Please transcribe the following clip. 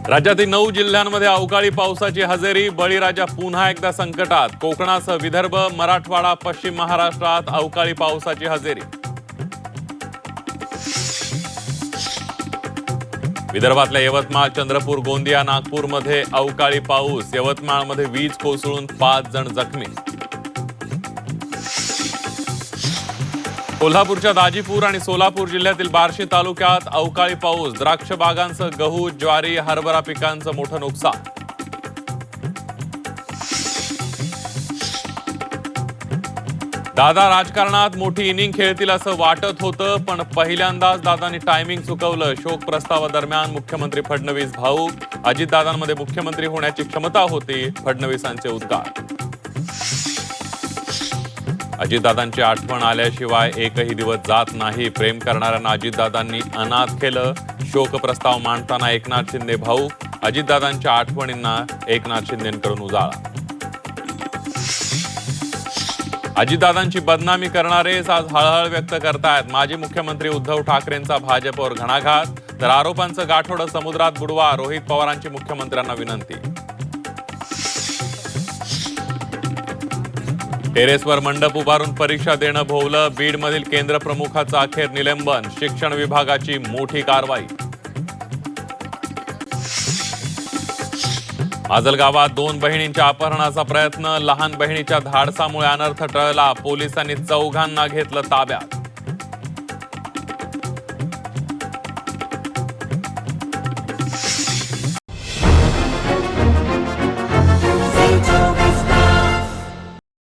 राज्यातील 9 जिल्ह्यांमध्ये अवकाळी पावसाची हजेरी. बळीराजा पुन्हा एकदा संकटात. कोकणासह विदर्भ, मराठवाडा, पश्चिम महाराष्ट्रात अवकाळी पावसाची हजेरी. विदर्भातल्या यवतमाळ, चंद्रपूर, गोंदिया, नागपूरमध्ये अवकाळी पाऊस. यवतमाळमध्ये वीज कोसळून 5 जण जखमी. कोल्हापूरच्या दाजीपूर आणि सोलापूर जिल्ह्यातील बार्शी तालुक्यात अवकाळी पाऊस. द्राक्ष बागांसह गहू, ज्वारी, हरभरा पिकांचं मोठं नुकसान. दादा राजकारणात मोठी इनिंग खेळतील असं वाटत होतं, पण पहिल्यांदाच दादांनी टायमिंग चुकवलं. शोक प्रस्तावादरम्यान मुख्यमंत्री फडणवीस भाऊक. अजितदादांमध्ये मुख्यमंत्री होण्याची क्षमता होती, फडणवीसांचे उद्गार. अजितदादांची आठवण आल्याशिवाय एकही दिवस जात नाही. प्रेम करणाऱ्यांना अजितदादांनी अनाथ केलं. शोक प्रस्ताव मांडताना एकनाथ शिंदे भाऊक. अजितदादांच्या आठवणींना एकनाथ शिंदेंकडून उजाळा. अजितदादांची बदनामी करणारेच आज हळहळ व्यक्त करतायत. माजी मुख्यमंत्री उद्धव ठाकरेंचा भाजपवर घणाघात, तर आरोपांचं गाठोडं समुद्रात बुडवा. रोहित पवारांची मुख्यमंत्र्यांना विनंती. टेरेसवर मंडप उभारून परीक्षा देणं भोवलं. बीडमधील केंद्र प्रमुखाचं अखेर निलंबन. शिक्षण विभागाची मोठी कारवाई. माजलगावात 2 बहिणींच्या अपहरणाचा प्रयत्न. लहान बहिणीच्या धाडसामुळे अनर्थ टळला. पोलिसांनी 4घांना घेतलं ताब्यात.